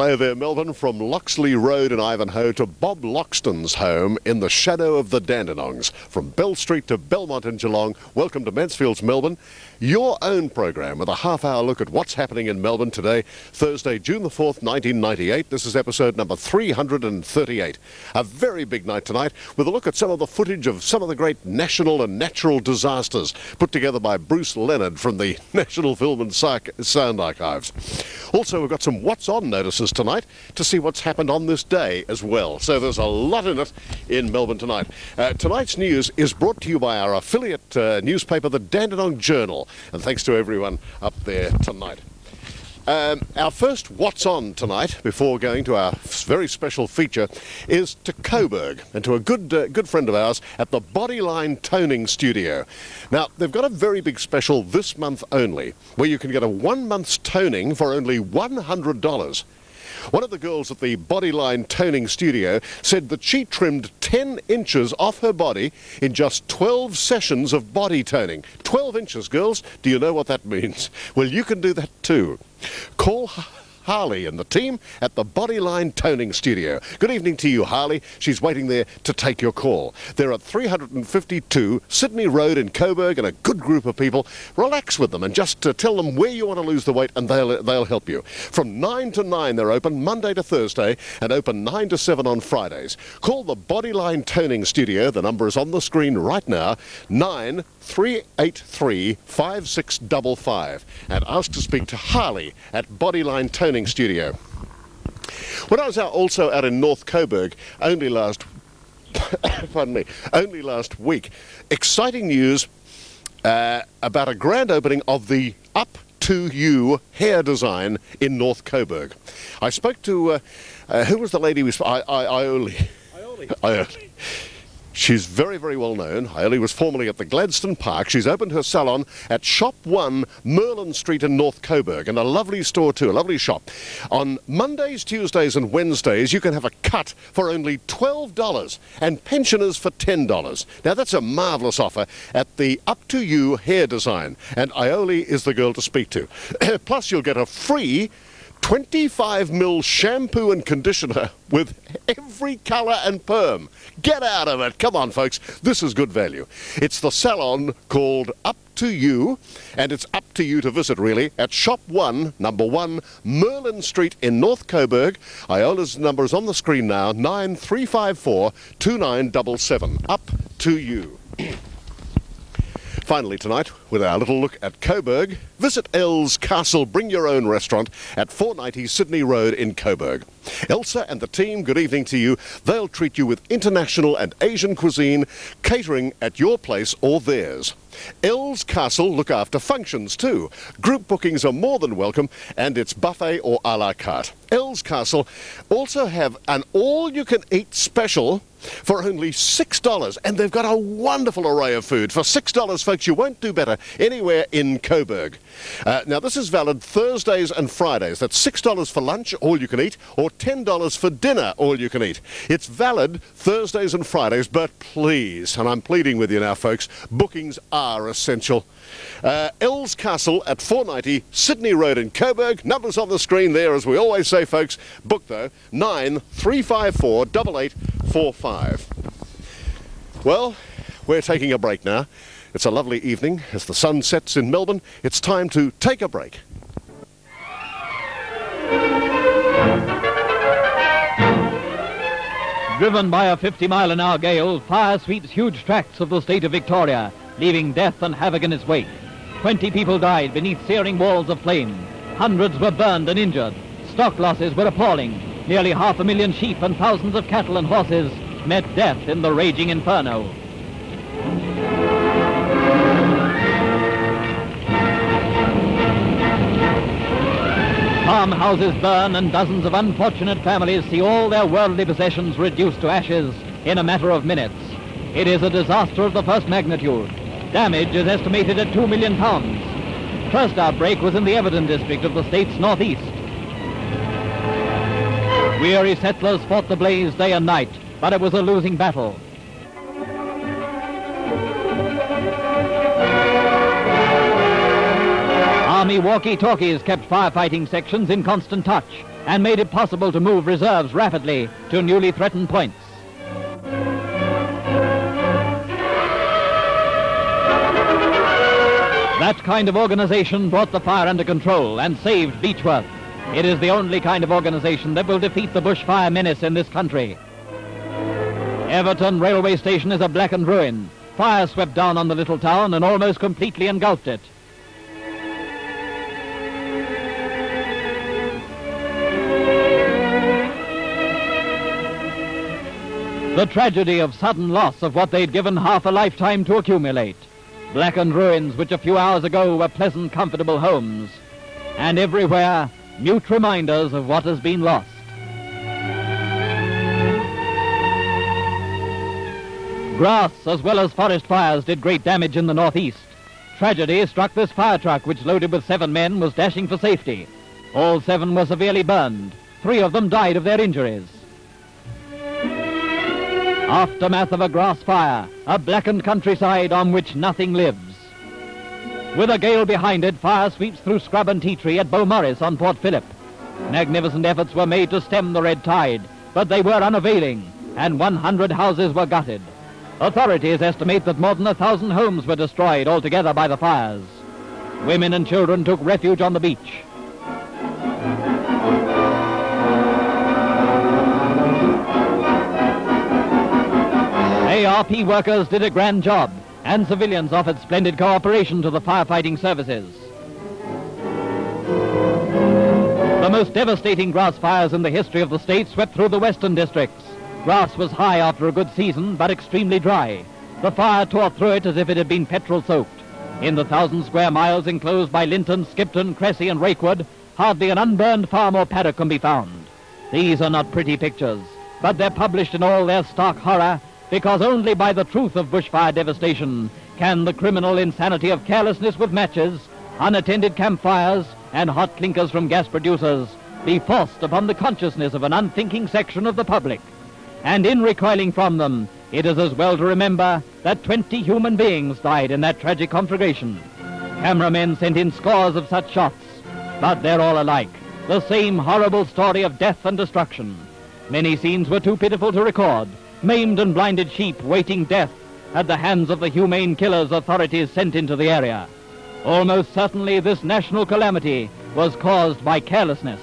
Hi there, Melbourne. From Loxley Road in Ivanhoe to Bob Loxton's home in the shadow of the Dandenongs. From Bell Street to Belmont in Geelong, welcome to Mansfields Melbourne, your own program with a half-hour look at what's happening in Melbourne today, Thursday, June the 4th, 1998. This is episode number 338. A very big night tonight with a look at some of the footage of some of the great national and natural disasters put together by Bruce Leonard from the National Film and Sound Archives. Also, we've got some What's On notices tonight to see what's happened on this day as well. So there's a lot in it in Melbourne tonight. Tonight's news is brought to you by our affiliate newspaper, the Dandenong Journal. And thanks to everyone up there tonight. Our first What's On tonight, before going to our very special feature, is to Coburg and to a good friend of ours at the Bodyline Toning Studio. Now, they've got a very big special this month only, where you can get a 1 month's toning for only $100. One of the girls at the Bodyline Toning Studio said that she trimmed 10 inches off her body in just 12 sessions of body toning. 12 inches, girls. Do you know what that means? Well, you can do that too. Call Harley and the team at the Bodyline Toning Studio. Good evening to you, Harley. She's waiting there to take your call. They're at 352 Sydney Road in Coburg, and a good group of people. Relax with them and just tell them where you want to lose the weight and they'll help you. From 9 to 9 they're open Monday to Thursday and open 9 to 7 on Fridays. Call the Bodyline Toning Studio. The number is on the screen right now, 9383 5655, and ask to speak to Harley at Bodyline Toning Studio. When I was also out in North Coburg only last week, exciting news about a grand opening of the Up To You hair design in North Coburg. I spoke to who was the lady we spoke? Ioli. She's very, very well known. Ioli was formerly at the Gladstone Park. She's opened her salon at Shop 1, Merlin Street in North Coburg, and a lovely store too, a lovely shop. On Mondays, Tuesdays and Wednesdays, you can have a cut for only $12 and pensioners for $10. Now, that's a marvellous offer at the Up To You hair design, and Ioli is the girl to speak to. Plus, you'll get a free 25ml shampoo and conditioner with every colour and perm. Get out of it. Come on, folks. This is good value. It's the salon called Up To You, and it's up to you to visit, really, at Shop 1, number 1, Merlin Street in North Coburg. Iola's number is on the screen now, 9354 2977. Up To You. Finally tonight, with our little look at Coburg, visit Elle's Castle Bring Your Own restaurant at 490 Sydney Road in Coburg. Elsa and the team, good evening to you. They'll treat you with international and Asian cuisine, catering at your place or theirs. Elle's Castle look after functions too. Group bookings are more than welcome, and it's buffet or a la carte. Elle's Castle also have an all-you-can-eat special for only $6, and they've got a wonderful array of food. For $6, folks, you won't do better anywhere in Coburg. Now, this is valid Thursdays and Fridays. That's $6 for lunch, all you can eat, or $10 for dinner, all you can eat. It's valid Thursdays and Fridays, but please, and I'm pleading with you now, folks, bookings are essential. Elle's Castle at 490 Sydney Road in Coburg. Numbers on the screen there, as we always say, folks. Book, though, 9354 8845. Well, we're taking a break now. It's a lovely evening as the sun sets in Melbourne. It's time to take a break. Driven by a 50-mile-an-hour gale, fire sweeps huge tracts of the state of Victoria, leaving death and havoc in its wake. 20 people died beneath searing walls of flame. Hundreds were burned and injured. Stock losses were appalling. Nearly 500,000 sheep and thousands of cattle and horses met death in the raging inferno. Farmhouses burn and dozens of unfortunate families see all their worldly possessions reduced to ashes in a matter of minutes. It is a disaster of the first magnitude. Damage is estimated at £2 million. First outbreak was in the Everton district of the state's northeast. Weary settlers fought the blaze day and night, but it was a losing battle. Army walkie-talkies kept firefighting sections in constant touch. and made it possible to move reserves rapidly to newly threatened points. That kind of organization brought the fire under control and saved Beechworth. It is the only kind of organization that will defeat the bushfire menace in this country. Everton railway station is a blackened ruin. Fire swept down on the little town and almost completely engulfed it. The tragedy of sudden loss of what they'd given half a lifetime to accumulate. Blackened ruins which a few hours ago were pleasant, comfortable homes. And everywhere, mute reminders of what has been lost. Grass as well as forest fires did great damage in the northeast. Tragedy struck this fire truck which, loaded with 7 men, was dashing for safety. All 7 were severely burned. 3 of them died of their injuries. Aftermath of a grass fire, a blackened countryside on which nothing lives. With a gale behind it, fire sweeps through scrub and tea tree at Beaumaris on Port Phillip. Magnificent efforts were made to stem the red tide, but they were unavailing, and 100 houses were gutted. Authorities estimate that more than 1,000 homes were destroyed altogether by the fires. Women and children took refuge on the beach. ARP workers did a grand job, and civilians offered splendid cooperation to the firefighting services. The most devastating grass fires in the history of the state swept through the western districts. Grass was high after a good season, but extremely dry. The fire tore through it as if it had been petrol-soaked. In the 1,000 square miles enclosed by Linton, Skipton, Cressy and Rakewood, hardly an unburned farm or paddock can be found. These are not pretty pictures, but they're published in all their stark horror, because only by the truth of bushfire devastation can the criminal insanity of carelessness with matches, unattended campfires, and hot clinkers from gas producers be forced upon the consciousness of an unthinking section of the public. And in recoiling from them, it is as well to remember that 20 human beings died in that tragic conflagration. Cameramen sent in scores of such shots, but they're all alike, the same horrible story of death and destruction. Many scenes were too pitiful to record. Maimed and blinded sheep waiting death at the hands of the humane killers authorities sent into the area. Almost certainly this national calamity was caused by carelessness.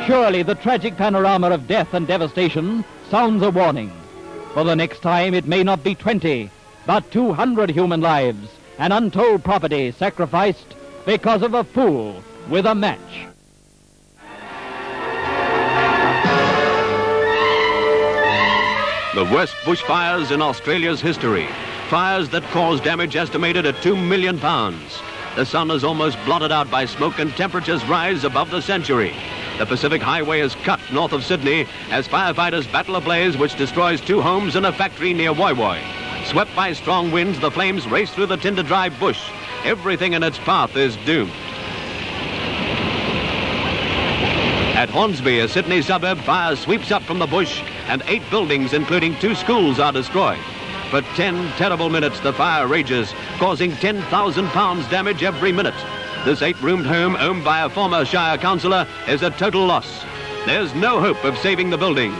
Surely the tragic panorama of death and devastation sounds a warning. For the next time it may not be 20, but 200 human lives and untold property sacrificed because of a fool with a match. The worst bushfires in Australia's history. Fires that caused damage estimated at £2 million. The sun is almost blotted out by smoke and temperatures rise above the century. The Pacific Highway is cut north of Sydney as firefighters battle a blaze which destroys 2 homes and a factory near Woy Woy. Swept by strong winds, the flames race through the tinder-dry bush. Everything in its path is doomed. At Hornsby, a Sydney suburb, fire sweeps up from the bush and 8 buildings, including 2 schools, are destroyed. For 10 terrible minutes, the fire rages, causing £10,000 damage every minute. This 8-roomed home, owned by a former Shire councillor, is a total loss. There's no hope of saving the buildings,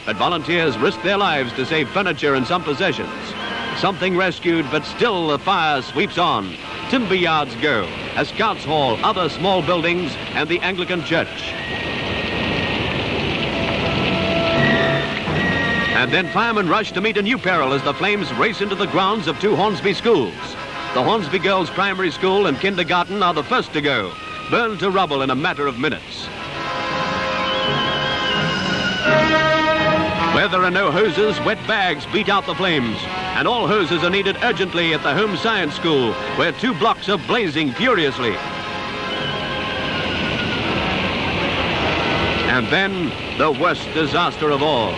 but volunteers risk their lives to save furniture and some possessions. Something rescued, but still the fire sweeps on. Timber yards go, a scouts hall, other small buildings, and the Anglican church. And then firemen rush to meet a new peril as the flames race into the grounds of 2 Hornsby schools. The Hornsby Girls' Primary School and Kindergarten are the first to go, burned to rubble in a matter of minutes. Where there are no hoses, wet bags beat out the flames, and all hoses are needed urgently at the Home Science School, where 2 blocks are blazing furiously. And then, the worst disaster of all.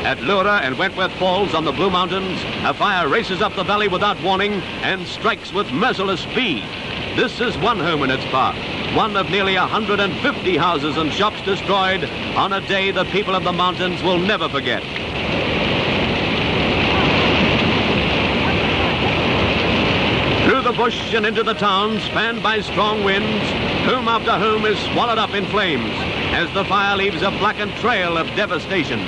At Lura and Wentworth Falls on the Blue Mountains, a fire races up the valley without warning and strikes with merciless speed. This is one home in its path, one of nearly 150 houses and shops destroyed on a day the people of the mountains will never forget. Through the bush and into the town, spanned by strong winds, home after home is swallowed up in flames. as the fire leaves a blackened trail of devastation.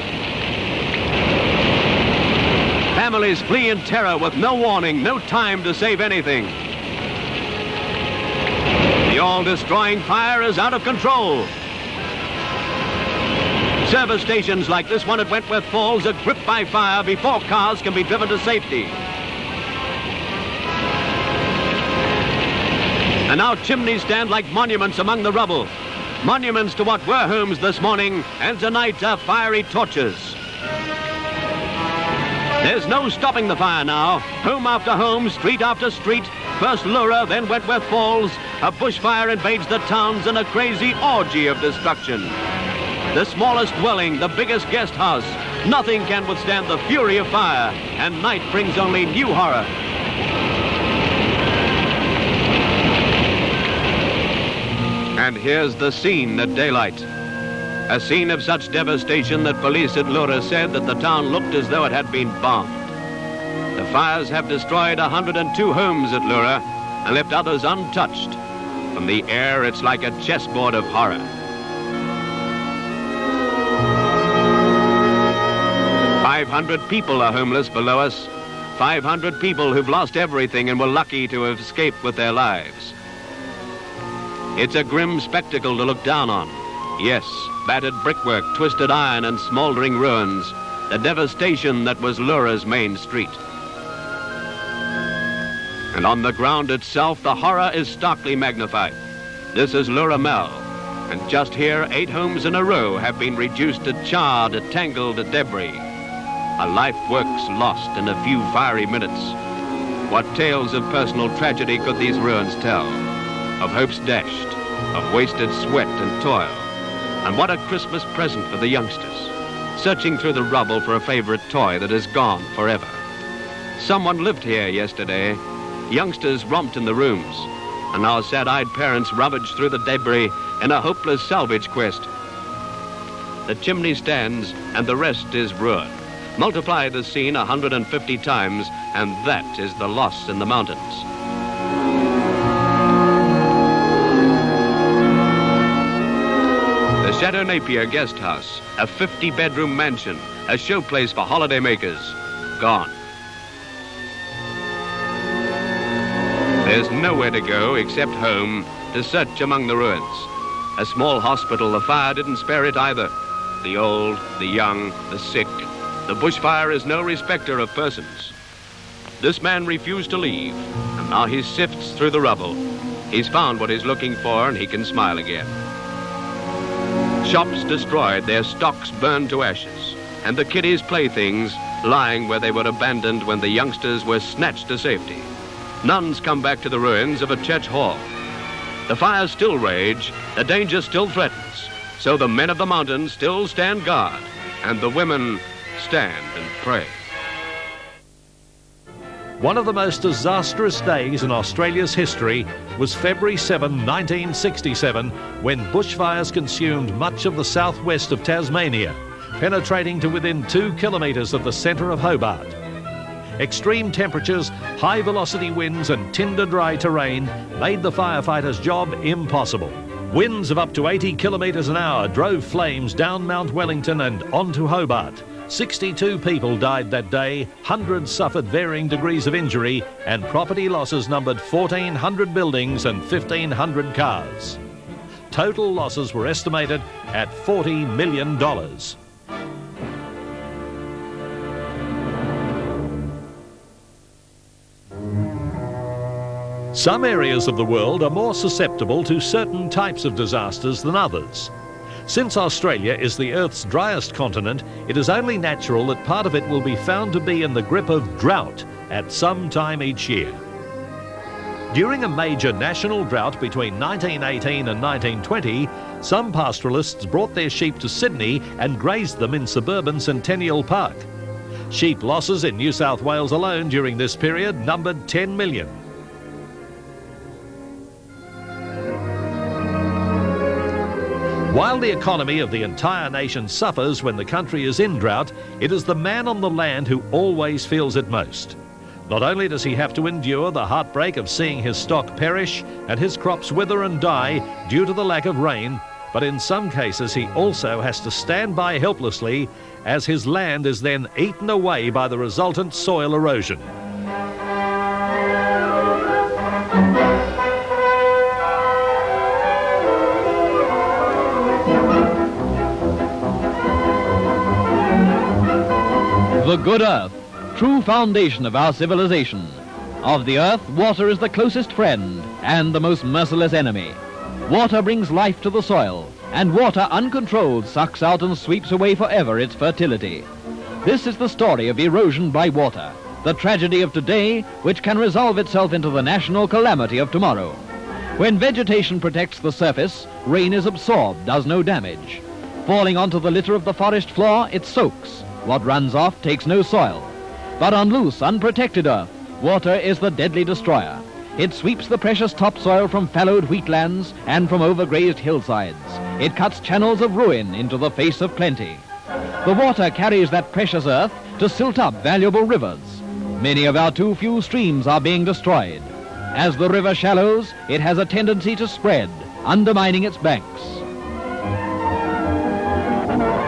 Families flee in terror with no warning, no time to save anything. The all-destroying fire is out of control. Service stations like this one at Wentworth Falls are gripped by fire before cars can be driven to safety. And now chimneys stand like monuments among the rubble. Monuments to what were homes this morning and tonight are fiery torches. There's no stopping the fire now. Home after home, street after street, first Lura, then Wentworth Falls. A bushfire invades the towns in a crazy orgy of destruction. The smallest dwelling, the biggest guest house, nothing can withstand the fury of fire, and night brings only new horror. And here's the scene at daylight. A scene of such devastation that police at Lura said that the town looked as though it had been bombed. The fires have destroyed 102 homes at Lura and left others untouched. From the air, it's like a chessboard of horror. "500 people are homeless below us. 500 people who've lost everything and were lucky to have escaped with their lives. It's a grim spectacle to look down on. Yes, battered brickwork, twisted iron and smoldering ruins. The devastation that was Lura's main street. And on the ground itself, the horror is starkly magnified. This is Lura Mel. And just here, 8 homes in a row have been reduced to charred, tangled debris. A life works lost in a few fiery minutes. What tales of personal tragedy could these ruins tell? Of hopes dashed, of wasted sweat and toil. And what a Christmas present for the youngsters, searching through the rubble for a favorite toy that is gone forever. Someone lived here yesterday. Youngsters romped in the rooms, and our sad-eyed parents rummaged through the debris in a hopeless salvage quest. The chimney stands, and the rest is ruin. Multiply the scene 150 times, and that is the loss in the mountains. The Shadow Napier Guest House, a 50-bedroom mansion, a showplace for holidaymakers, gone. There's nowhere to go except home to search among the ruins. A small hospital, the fire didn't spare it either. The old, the young, the sick. The bushfire is no respecter of persons. This man refused to leave, and now he sifts through the rubble. He's found what he's looking for, and he can smile again. Shops destroyed, their stocks burned to ashes, and the kiddies' playthings lying where they were abandoned when the youngsters were snatched to safety. Nuns come back to the ruins of a church hall. The fires still rage, the danger still threatens, so the men of the mountains still stand guard, and the women stand and pray. One of the most disastrous days in Australia's history was February 7, 1967, when bushfires consumed much of the southwest of Tasmania, penetrating to within 2 kilometres of the centre of Hobart. Extreme temperatures, high-velocity winds and tinder-dry terrain made the firefighters' job impossible. Winds of up to 80 kilometres an hour drove flames down Mount Wellington and onto Hobart. 62 people died that day, hundreds suffered varying degrees of injury, and property losses numbered 1,400 buildings and 1,500 cars. Total losses were estimated at $40 million. Some areas of the world are more susceptible to certain types of disasters than others. Since Australia is the Earth's driest continent, it is only natural that part of it will be found to be in the grip of drought at some time each year. During a major national drought between 1918 and 1920, some pastoralists brought their sheep to Sydney and grazed them in suburban Centennial Park. Sheep losses in New South Wales alone during this period numbered 10 million. While the economy of the entire nation suffers when the country is in drought, it is the man on the land who always feels it most. Not only does he have to endure the heartbreak of seeing his stock perish and his crops wither and die due to the lack of rain, but in some cases he also has to stand by helplessly as his land is then eaten away by the resultant soil erosion. The good earth, true foundation of our civilization. Of the earth, water is the closest friend and the most merciless enemy. Water brings life to the soil, and water uncontrolled sucks out and sweeps away forever its fertility. This is the story of erosion by water, the tragedy of today which can resolve itself into the national calamity of tomorrow. When vegetation protects the surface, rain is absorbed, does no damage. Falling onto the litter of the forest floor, it soaks. What runs off takes no soil. But on loose, unprotected earth, water is the deadly destroyer. It sweeps the precious topsoil from fallowed wheatlands and from overgrazed hillsides. It cuts channels of ruin into the face of plenty. The water carries that precious earth to silt up valuable rivers. Many of our too few streams are being destroyed. As the river shallows, it has a tendency to spread, undermining its banks.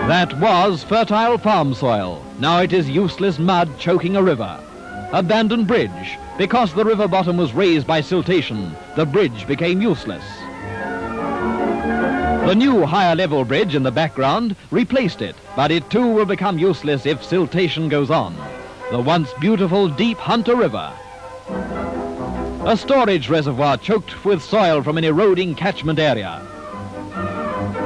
That was fertile farm soil. Now it is useless mud choking a river. Abandoned bridge. Because the river bottom was raised by siltation, the bridge became useless. The new higher level bridge in the background replaced it, but it too will become useless if siltation goes on. The once beautiful deep Hunter River. A storage reservoir choked with soil from an eroding catchment area.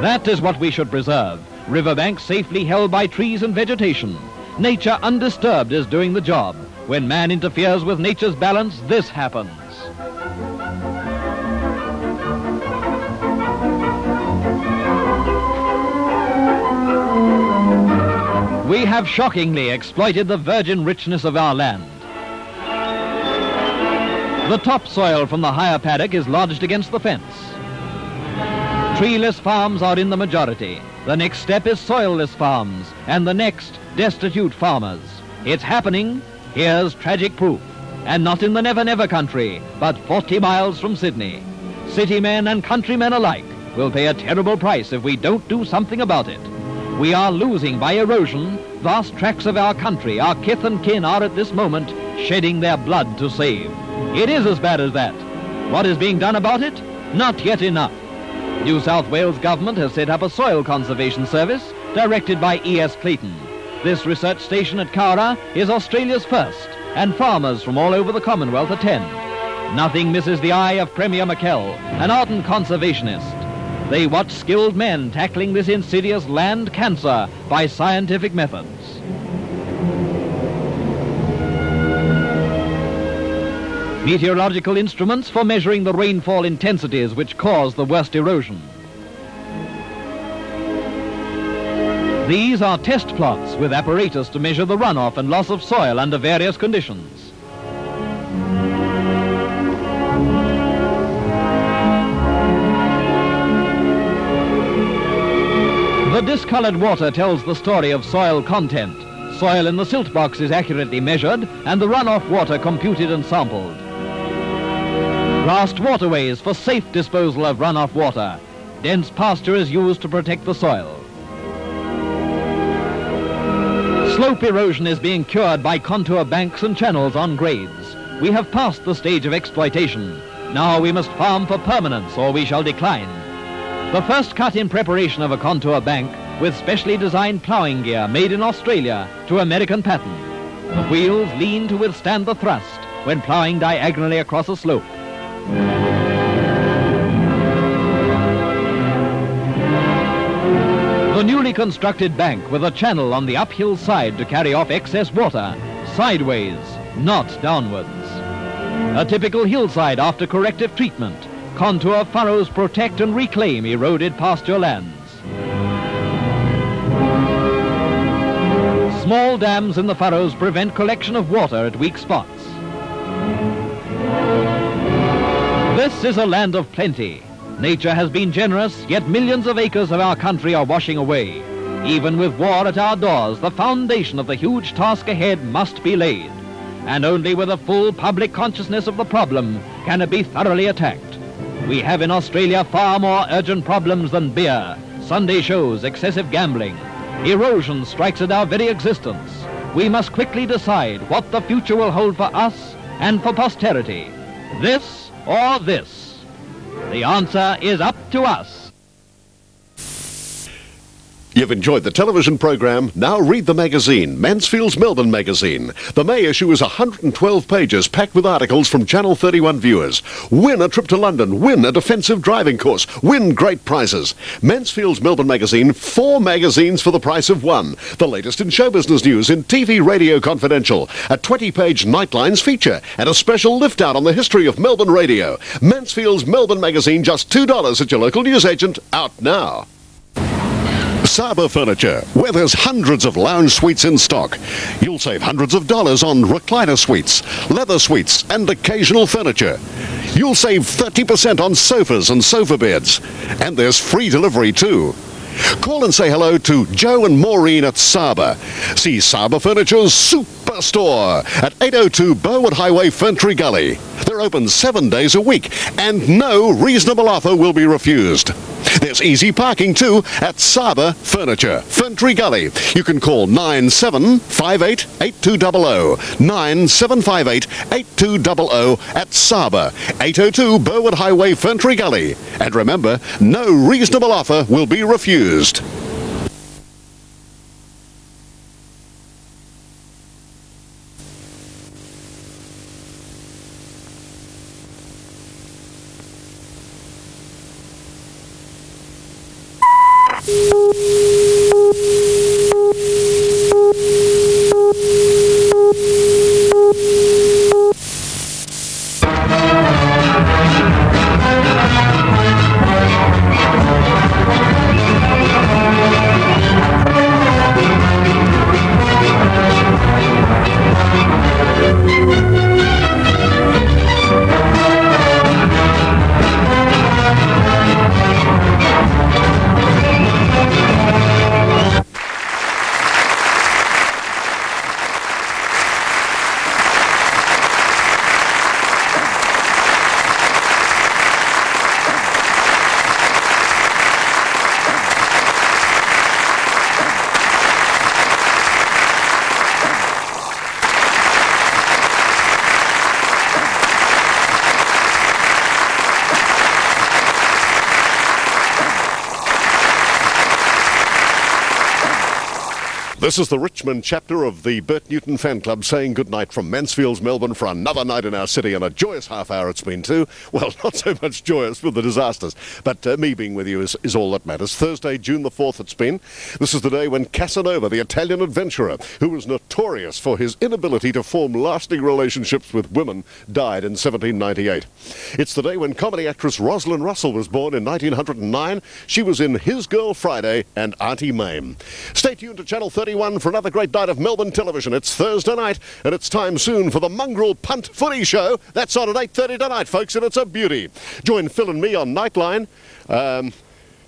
That is what we should preserve. Riverbanks safely held by trees and vegetation. Nature undisturbed is doing the job. When man interferes with nature's balance, this happens. We have shockingly exploited the virgin richness of our land. The topsoil from the higher paddock is lodged against the fence. Treeless farms are in the majority. The next step is soilless farms, and the next, destitute farmers. It's happening. Here's tragic proof, and not in the Never Never country, but 40 miles from Sydney. City men and countrymen alike will pay a terrible price if we don't do something about it. We are losing by erosion vast tracts of our country. Our kith and kin are at this moment shedding their blood to save. It is as bad as that. What is being done about it? Not yet enough. New South Wales government has set up a soil conservation service directed by E.S. Clayton. This research station at Cowra is Australia's first, and farmers from all over the Commonwealth attend. Nothing misses the eye of Premier McKell, an ardent conservationist. They watch skilled men tackling this insidious land cancer by scientific methods. Meteorological instruments for measuring the rainfall intensities which cause the worst erosion. These are test plots with apparatus to measure the runoff and loss of soil under various conditions. The discolored water tells the story of soil content. Soil in the silt box is accurately measured and the runoff water computed and sampled. Grassed waterways for safe disposal of runoff water. Dense pasture is used to protect the soil. Slope erosion is being cured by contour banks and channels on grades. We have passed the stage of exploitation. Now we must farm for permanence or we shall decline. The first cut in preparation of a contour bank with specially designed ploughing gear made in Australia to American pattern. The wheels lean to withstand the thrust when ploughing diagonally across a slope. The newly constructed bank with a channel on the uphill side to carry off excess water, sideways, not downwards. A typical hillside after corrective treatment. Contour furrows protect and reclaim eroded pasture lands. Small dams in the furrows prevent collection of water at weak spots. This is a land of plenty. Nature has been generous, yet millions of acres of our country are washing away. Even with war at our doors, the foundation of the huge task ahead must be laid. And only with a full public consciousness of the problem can it be thoroughly attacked. We have in Australia far more urgent problems than beer, Sunday shows, excessive gambling. Erosion strikes at our very existence. We must quickly decide what the future will hold for us and for posterity. This or this? The answer is up to us. You've enjoyed the television programme, now read the magazine, Mansfields Melbourne magazine. The May issue is 112 pages packed with articles from Channel 31 viewers. Win a trip to London, win a defensive driving course, win great prizes. Mansfields Melbourne magazine, 4 magazines for the price of 1. The latest in show business news in TV, radio confidential, a 20-page Nightlines feature, and a special lift-out on the history of Melbourne radio. Mansfields Melbourne magazine, just $2 at your local newsagent, out now. Saba Furniture, where there's hundreds of lounge suites in stock. You'll save hundreds of dollars on recliner suites, leather suites, and occasional furniture. You'll save 30% on sofas and sofa beds. And there's free delivery too. Call and say hello to Joe and Maureen at Saba. See Saba Furniture's Superstore at 802 Burwood Highway, Ferntree Gully. They're open 7 days a week, and no reasonable offer will be refused. There's easy parking too at Saba Furniture, Ferntree Gully. You can call 9758 8200, 9758 8200 at Saba, 802 Burwood Highway, Ferntree Gully. And remember, no reasonable offer will be refused. This is the Richmond chapter of the Bert Newton fan club saying goodnight from Mansfields Melbourne for another night in our city, and a joyous half hour it's been too. Well, not so much joyous with the disasters, but me being with you is all that matters. Thursday, June the 4th it's been. This is the day when Casanova, the Italian adventurer, who was notorious for his inability to form lasting relationships with women, died in 1798. It's the day when comedy actress Rosalind Russell was born in 1909. She was in His Girl Friday and Auntie Mame. Stay tuned to Channel 31 for another great night of Melbourne television. It's Thursday night, and it's time soon for the Mongrel Punt Footy Show. That's on at 8:30 tonight, folks, and it's a beauty. Join Phil and me on Nightline.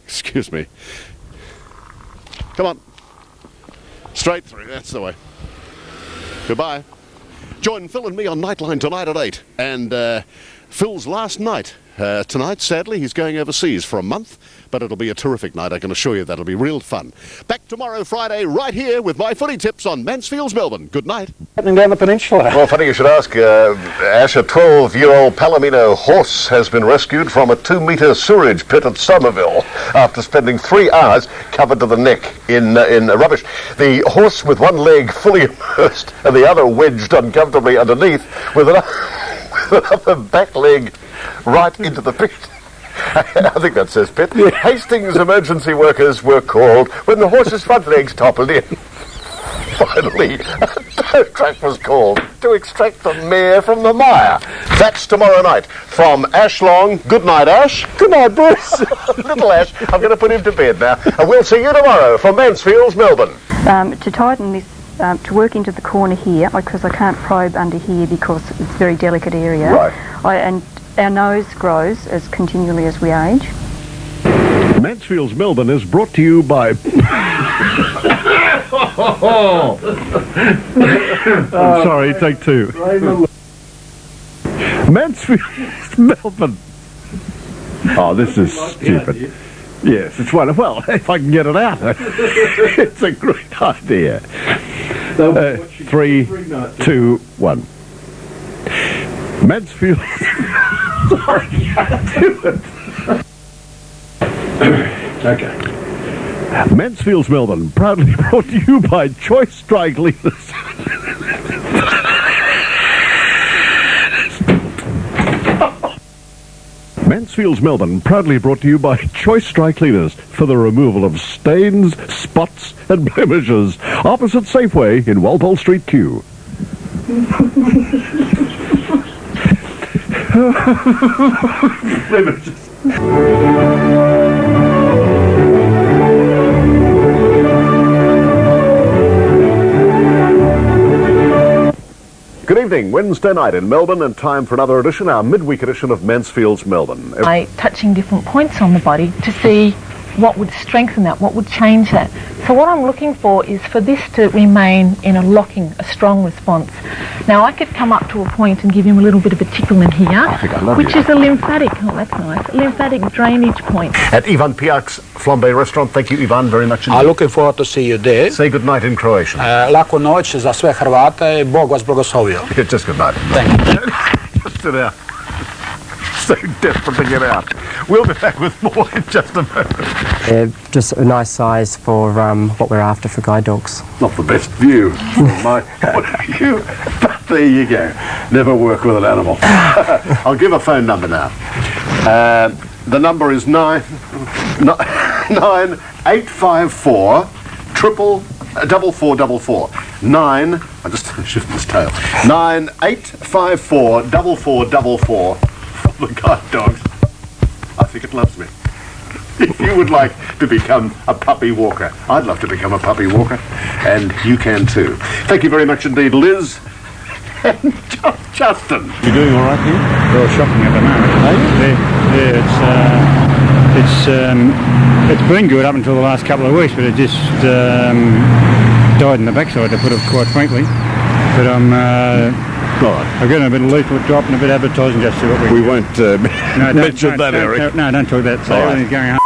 Excuse me. Come on. Straight through. That's the way. Goodbye. Join Phil and me on Nightline tonight at 8. And Phil's last night tonight, sadly, he's going overseas for a month. But it'll be a terrific night, I can assure you. That'll be real fun. Back tomorrow, Friday, right here with my footy tips on Mansfields Melbourne. Good night. Happening down the peninsula. Well, funny you should ask, Ash. A 12-year-old Palomino horse has been rescued from a 2-metre sewerage pit at Somerville after spending 3 hours covered to the neck in rubbish. The horse with one leg fully immersed and the other wedged uncomfortably underneath with another back leg right into the pit. I think that says pit. Yeah. Hastings emergency workers were called when the horse's front legs toppled in. Finally, a tow truck was called to extract the mare from the mire. That's tomorrow night from Ash Long. Good night, Ash. Good night, Bruce. Little Ash, I'm going to put him to bed now. And we'll see you tomorrow from Mansfields Melbourne. To tighten this, to work into the corner here, because I can't probe under here because it's a very delicate area. Right. Our nose grows as continually as we age. Mansfields Melbourne is brought to you by... I'm sorry, take 2. Mansfields Melbourne. Oh, this is stupid. Yes, it's one. Well, if I can get it out, it's a great idea. 3, 2, 1. Mansfield. Sorry, okay. Mansfields Melbourne, proudly brought to you by Choice Dry Cleaners. Mansfields Melbourne, proudly brought to you by Choice Dry Cleaners for the removal of stains, spots and blemishes. Opposite Safeway in Walpole Street, Kew. Good evening, Wednesday night in Melbourne, and time for another edition, our midweek edition of Mansfields Melbourne. By touching different points on the body to see what would strengthen that, what would change that. So what I'm looking for is for this to remain in a locking, a strong response. Now I could come up to a point and give him a little bit of a tickle in here, which is a lymphatic, oh that's nice, lymphatic drainage point. At Ivan Pijak's Flambe restaurant, thank you Ivan very much indeed. I'm looking forward to see you there. Say good night in Croatian. Laku noć za sve Hrvate, Bog vas blagoslovio. Just good night. Thank you. Just sit out. So desperate to get out. We'll be back with more in just a moment. Just a nice size for what we're after for guide dogs. Not the best view from my point of view, but there you go. Never work with an animal. I'll give a phone number now. The number is 9854 4444. 9. I just shifted this tail. 9854 4444. The guide dogs. I think it loves me. If you would like to become a puppy walker, I'd love to become a puppy walker, and you can too. Thank you very much indeed, Liz and Justin. You're doing all right here? Well, shopping at the moment. It's been good up until the last couple of weeks, but it just died in the backside, to put it quite frankly. But I'm getting a bit of leaflet drop and a bit of advertising just to see what we won't mention that, Eric. No, don't talk that. So everything's going on.